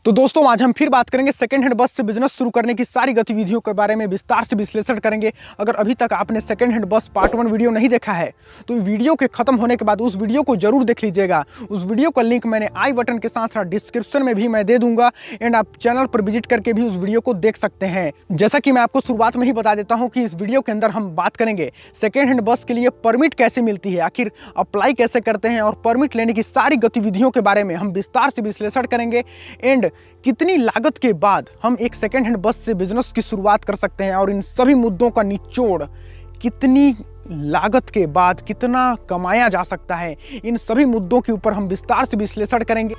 तो दोस्तों आज हम फिर बात करेंगे सेकंड हैंड बस से बिजनेस शुरू करने की सारी गतिविधियों के बारे में विस्तार से विश्लेषण करेंगे। अगर अभी तक आपने सेकंड हैंड बस पार्ट 1 वीडियो नहीं देखा है तो वीडियो के खत्म होने के बाद उस वीडियो को जरूर देख लीजिएगा। उस वीडियो का लिंक मैंने आई बटन के साथ साथ डिस्क्रिप्शन में भी मैं दे दूंगा एंड आप चैनल पर विजिट करके भी उस वीडियो को देख सकते हैं। जैसा कि मैं आपको शुरुआत में ही बता देता हूँ कि इस वीडियो के अंदर हम बात करेंगे सेकेंड हैंड बस के लिए परमिट कैसे मिलती है, आखिर अप्लाई कैसे करते हैं और परमिट लेने की सारी गतिविधियों के बारे में हम विस्तार से विश्लेषण करेंगे एंड कितनी लागत के बाद हम एक सेकेंड हैंड बस से बिजनेस की शुरुआत कर सकते हैं और इन सभी मुद्दों का निचोड़ कितनी लागत के बाद कितना कमाया जा सकता है, इन सभी मुद्दों के ऊपर हम विस्तार से विश्लेषण करेंगे।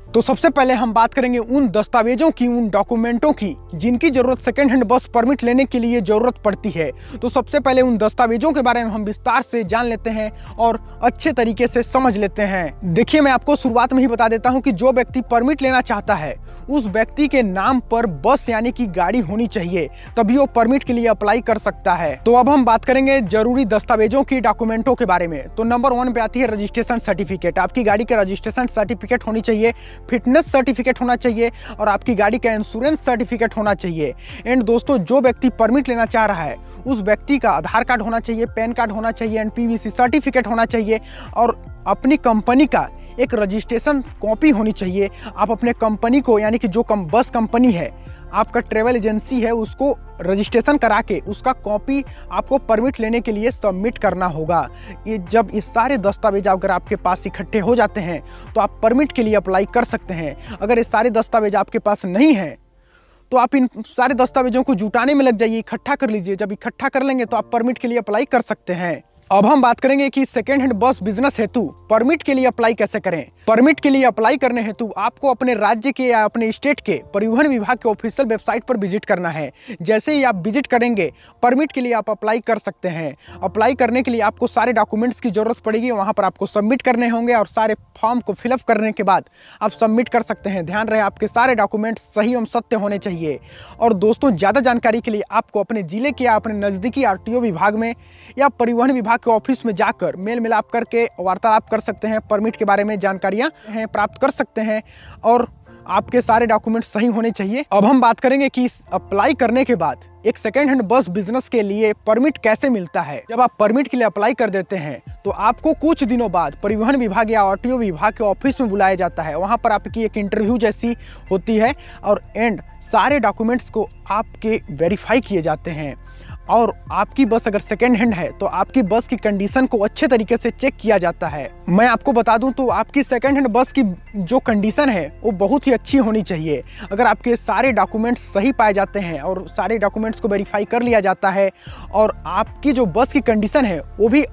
तो सबसे पहले हम बात करेंगे उन दस्तावेजों की, उन डॉक्यूमेंटों की जिनकी जरूरत सेकेंड हैंड बस परमिट लेने के लिए जरूरत पड़ती है। तो सबसे पहले उन दस्तावेजों के बारे में हम विस्तार से जान लेते हैं और अच्छे तरीके से समझ लेते हैं। देखिए मैं आपको शुरुआत में ही बता देता हूं कि जो व्यक्ति परमिट लेना चाहता है उस व्यक्ति के नाम पर बस यानी कि गाड़ी होनी चाहिए, तभी वो परमिट के लिए अप्लाई कर सकता है। तो अब हम बात करेंगे जरूरी दस्तावेजों की, डॉक्यूमेंटों के बारे में। तो नंबर 1 पे आती है रजिस्ट्रेशन सर्टिफिकेट। आपकी गाड़ी का रजिस्ट्रेशन सर्टिफिकेट होनी चाहिए, फिटनेस सर्टिफिकेट होना चाहिए और आपकी गाड़ी का इंश्योरेंस सर्टिफिकेट होना चाहिए। एंड दोस्तों जो व्यक्ति परमिट लेना चाह रहा है उस व्यक्ति का आधार कार्ड होना चाहिए, पैन कार्ड होना चाहिए एंड पीवीसी सर्टिफिकेट होना चाहिए और अपनी कंपनी का एक रजिस्ट्रेशन कॉपी होनी चाहिए। आप अपने कंपनी को यानी कि जो बस कंपनी है, आपका ट्रेवल एजेंसी है, उसको रजिस्ट्रेशन करा के उसका कॉपी आपको परमिट लेने के लिए सबमिट करना होगा। ये जब इस सारे दस्तावेज अगर आपके पास इकट्ठे हो जाते हैं तो आप परमिट के लिए अप्लाई कर सकते हैं। अगर ये सारे दस्तावेज आपके पास नहीं हैं तो आप इन सारे दस्तावेजों को जुटाने में लग जाइए, इकट्ठा कर लीजिए। जब इकट्ठा कर लेंगे तो आप परमिट के लिए अप्लाई कर सकते हैं। अब हम बात करेंगे कि सेकेंड हैंड बस बिजनेस हेतु परमिट के लिए अप्लाई कैसे करें। परमिट के लिए अप्लाई करने हेतु आपको अपने राज्य के या अपने स्टेट के परिवहन विभाग के ऑफिशियल वेबसाइट पर विजिट करना है। जैसे ही आप विजिट करेंगे परमिट के लिए आप अप्लाई कर सकते हैं। अप्लाई करने के लिए आपको सारे डॉक्यूमेंट्स की जरूरत पड़ेगी, वहां पर आपको सबमिट करने होंगे और सारे फॉर्म को फिलअप करने के बाद आप सबमिट कर सकते हैं। ध्यान रहे आपके सारे डॉक्यूमेंट्स सही एवं सत्य होने चाहिए। और दोस्तों ज़्यादा जानकारी के लिए आपको अपने जिले के या अपने नज़दीकी आरटीओ विभाग में या परिवहन विभाग के ऑफिस में जाकर मेल मिलाप करके वार्तालाप कर सकते हैं। परमिट के बारे में जानकारियां हैं प्राप्त कर सकते हैं और आपके सारे डॉक्यूमेंट सही होने चाहिए। अब हम बात करेंगे कि अप्लाई करने के बाद एक सेकेंड हैंड बस बिजनेस के लिए परमिट कैसे मिलता है। जब आप परमिट के लिए अप्लाई कर देते हैं तो आपको कुछ दिनों बाद परिवहन विभाग या आरटीओ विभाग के ऑफिस में बुलाया जाता है। वहां पर आपकी एक इंटरव्यू जैसी होती है और सारे डॉक्यूमेंट्स को आपके वेरीफाई किए जाते हैं और आपकी बस अगर सेकेंड हैंड है तो आपकी बस की कंडीशन को अच्छे तरीके से चेक किया जाता है। मैं आपको बता दूं तो आपकी सेकेंड हैंड बस की जो कंडीशन है वो बहुत ही अच्छी होनी चाहिए। अगर आपके सारे डॉक्यूमेंट्स सही पाए जाते हैं और सारे डॉक्यूमेंट्स को वेरीफाई कर लिया जाता है और आपकी जो बस की कंडीशन है वो भी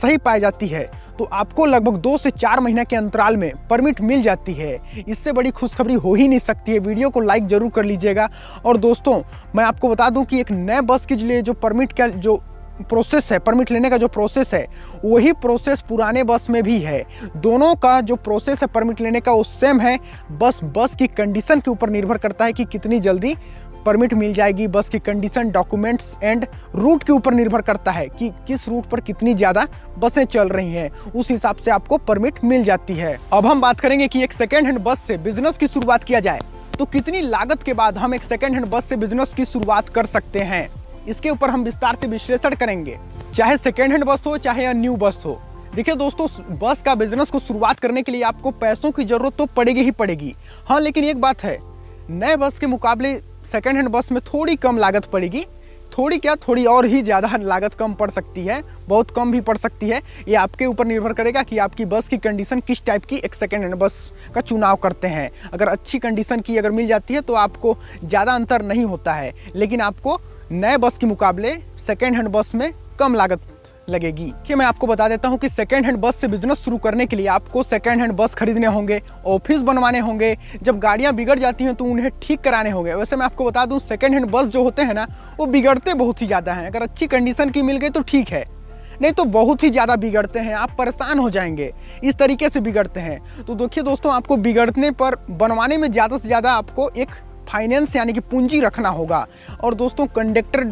सही पाई जाती है तो आपको लगभग 2 से 4 महीने के अंतराल में परमिट मिल जाती है। इससे बड़ी खुशखबरी हो ही नहीं सकती है। वीडियो को लाइक जरूर कर लीजिएगा। और दोस्तों मैं आपको बता दूं कि एक नए बस के लिए जो परमिट का जो प्रोसेस है, परमिट लेने का जो प्रोसेस है वही प्रोसेस पुराने बस में भी है। दोनों का जो प्रोसेस है परमिट लेने का वो सेम है। बस की कंडीशन के ऊपर निर्भर करता है कि कितनी जल्दी परमिट मिल जाएगी। बस की कंडीशन, डॉक्यूमेंट्स एंड रूट के ऊपर निर्भर करता है कि किस रूट पर कितनी ज़्यादा बसें चल रही हैं, उस हिसाब से आपको परमिट मिल जाती है। अब हम बात करेंगे कि एक सेकेंड हैंड बस से बिजनेस की शुरुआत किया जाए तो कितनी लागत के बाद हम एक सेकेंड हैंड बस से बिजनेस की शुरुआत कर सकते हैं। इसके ऊपर हम विस्तार से विश्लेषण करेंगे, चाहे सेकेंड हैंड बस हो चाहे न्यू बस हो। देखिए दोस्तों बस का बिजनेस को शुरुआत करने के लिए आपको पैसों की जरूरत तो पड़ेगी ही पड़ेगी। हाँ लेकिन एक बात है, नए बस के मुकाबले सेकेंड हैंड बस में थोड़ी कम लागत पड़ेगी। थोड़ी क्या, थोड़ी और ही ज़्यादा लागत कम पड़ सकती है, बहुत कम भी पड़ सकती है। ये आपके ऊपर निर्भर करेगा कि आपकी बस की कंडीशन किस टाइप की एक सेकेंड हैंड बस का चुनाव करते हैं। अगर अच्छी कंडीशन की अगर मिल जाती है तो आपको ज़्यादा अंतर नहीं होता है, लेकिन आपको नए बस के मुकाबले सेकेंड हैंड बस में कम लागत लगेगी। कि मैं आपको बता देता हूं कि सेकेंड हैंड बस से बिजनेस शुरू करने के लिए आपको सेकेंड हैंड बस खरीदने होंगे, ऑफिस बनवाने होंगे, जब गाड़ियां बिगड़ जाती हैं तो उन्हें ठीक कराने होंगे। वैसे मैं आपको बता दूं सेकेंड हैंड बस जो होते हैं ना वो बिगड़ते बहुत ही ज़्यादा हैं। अगर अच्छी कंडीशन की मिल गई तो ठीक है, नहीं तो बहुत ही ज़्यादा बिगड़ते हैं, आप परेशान हो जाएंगे, इस तरीके से बिगड़ते हैं। तो देखिए दोस्तों आपको बिगड़ने पर बनवाने में ज़्यादा से ज़्यादा आपको एक फाइनेंस यानी कि पूंजी रखना होगा। और दोस्तों कंडक्टर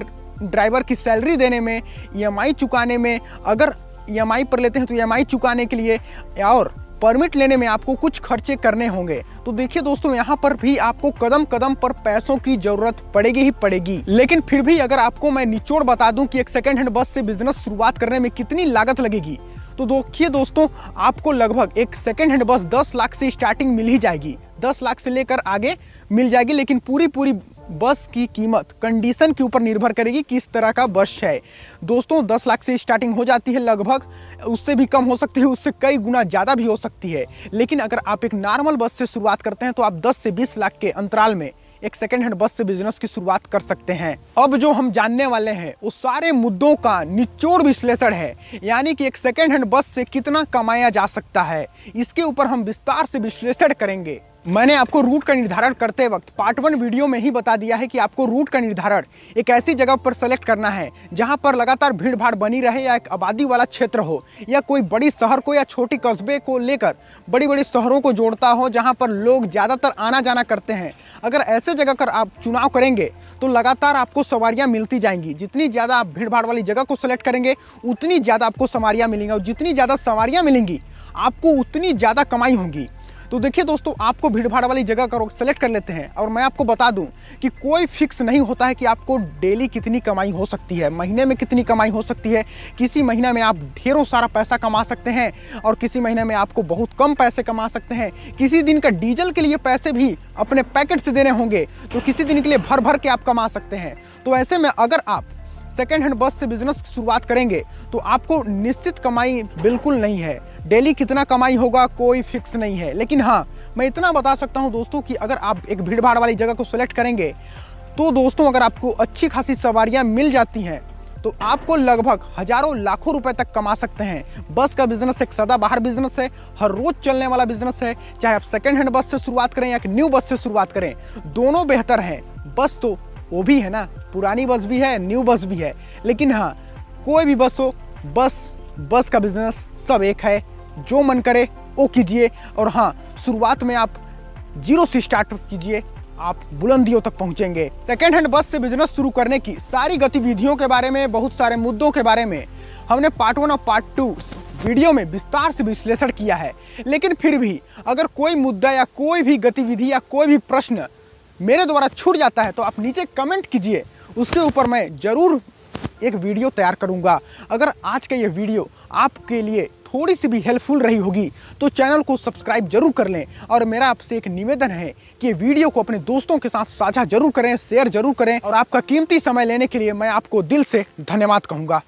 ड्राइवर की सैलरी देने में, ईएमआई चुकाने में अगर EMI पर लेते हैं तो EMI चुकाने के लिए और परमिट लेने में आपको कुछ खर्चे करने होंगे। तो देखिए दोस्तों, यहाँ पर भी आपको कदम कदम पर पैसों की जरूरत पड़ेगी ही पड़ेगी। लेकिन फिर भी अगर आपको मैं निचोड़ बता दूं कि एक सेकेंड हैंड बस से बिजनेस शुरुआत करने में कितनी लागत लगेगी, तो देखिए दोस्तों, आपको लगभग एक सेकेंड हैंड बस 10 लाख से स्टार्टिंग मिल ही जाएगी। 10 लाख से लेकर आगे मिल जाएगी। लेकिन पूरी बस की कीमत कंडीशन के ऊपर निर्भर करेगी किस तरह का बस है। दोस्तों 10 लाख से स्टार्टिंग हो जाती है लगभग, उससे भी कम हो सकती है, उससे कई गुना ज़्यादा भी हो सकती है। लेकिन अगर आप एक नॉर्मल बस से शुरुआत करते हैं तो आप 10 से 20 लाख के अंतराल में एक सेकेंड हैंड बस से बिजनेस की शुरुआत कर सकते हैं। अब जो हम जानने वाले हैं वो सारे मुद्दों का निचोड़ विश्लेषण है, यानी कि एक सेकेंड हैंड बस से कितना कमाया जा सकता है, इसके ऊपर हम विस्तार से विश्लेषण करेंगे। मैंने आपको रूट का निर्धारण करते वक्त पार्ट 1 वीडियो में ही बता दिया है कि आपको रूट का निर्धारण एक ऐसी जगह पर सेलेक्ट करना है जहां पर लगातार भीड़ भाड़ बनी रहे, या एक आबादी वाला क्षेत्र हो, या कोई बड़ी शहर को या छोटी कस्बे को लेकर बड़ी शहरों को जोड़ता हो जहां पर लोग ज़्यादातर आना जाना करते हैं। अगर ऐसे जगह कर आप चुनाव करेंगे तो लगातार आपको सवारियाँ मिलती जाएंगी। जितनी ज़्यादा आप भीड़ भाड़ वाली जगह को सेलेक्ट करेंगे उतनी ज़्यादा आपको सवारियाँ मिलेंगी, और जितनी ज़्यादा सवारियाँ मिलेंगी आपको उतनी ज़्यादा कमाई होगी। तो देखिए दोस्तों, आपको भीड़ भाड़ वाली जगह का सेलेक्ट कर लेते हैं। और मैं आपको बता दूं कि कोई फिक्स नहीं होता है कि आपको डेली कितनी कमाई हो सकती है, महीने में कितनी कमाई हो सकती है। किसी महीने में आप ढेरों सारा पैसा कमा सकते हैं और किसी महीने में आपको बहुत कम पैसे कमा सकते हैं। किसी दिन का डीजल के लिए पैसे भी अपने पैकेट से देने होंगे तो किसी दिन के लिए भर भर के आप कमा सकते हैं। तो ऐसे में अगर आप सेकेंड हैंड बस से बिजनेस की शुरुआत करेंगे तो आपको निश्चित कमाई बिल्कुल नहीं है। डेली कितना कमाई होगा कोई फिक्स नहीं है। लेकिन हाँ, मैं इतना बता सकता हूं दोस्तों कि अगर आप एक भीड़ भाड़ वाली जगह को सेलेक्ट करेंगे तो दोस्तों अगर आपको अच्छी खासी सवारियां मिल जाती हैं तो आपको लगभग हजारों लाखों रुपए तक कमा सकते हैं। बस का बिजनेस एक सदाबहार बिजनेस है, हर रोज चलने वाला बिजनेस है। चाहे आप सेकेंड हैंड बस से शुरुआत करें या एक न्यू बस से शुरुआत करें, दोनों बेहतर हैं। बस तो वो भी है ना, पुरानी बस भी है, न्यू बस भी है। लेकिन हाँ, कोई भी बस हो, बस का बिजनेस सब एक है। जो मन करे वो कीजिए। और हाँ, शुरुआत में आप 0 से स्टार्ट कीजिए, आप बुलंदियों तक पहुंचेंगे। सेकेंड हैंड बस से बिजनेस शुरू करने की सारी गतिविधियों के बारे में, बहुत सारे मुद्दों के बारे में हमने पार्ट 1 और पार्ट 2 वीडियो में विस्तार से विश्लेषण किया है। लेकिन फिर भी अगर कोई मुद्दा या कोई भी गतिविधि या कोई भी प्रश्न मेरे द्वारा छूट जाता है तो आप नीचे कमेंट कीजिए, उसके ऊपर मैं जरूर एक वीडियो तैयार करूंगा। अगर आज का ये वीडियो आपके लिए थोड़ी सी भी हेल्पफुल रही होगी तो चैनल को सब्सक्राइब जरूर कर लें। और मेरा आपसे एक निवेदन है कि वीडियो को अपने दोस्तों के साथ साझा जरूर करें, शेयर जरूर करें। और आपका कीमती समय लेने के लिए मैं आपको दिल से धन्यवाद कहूँगा।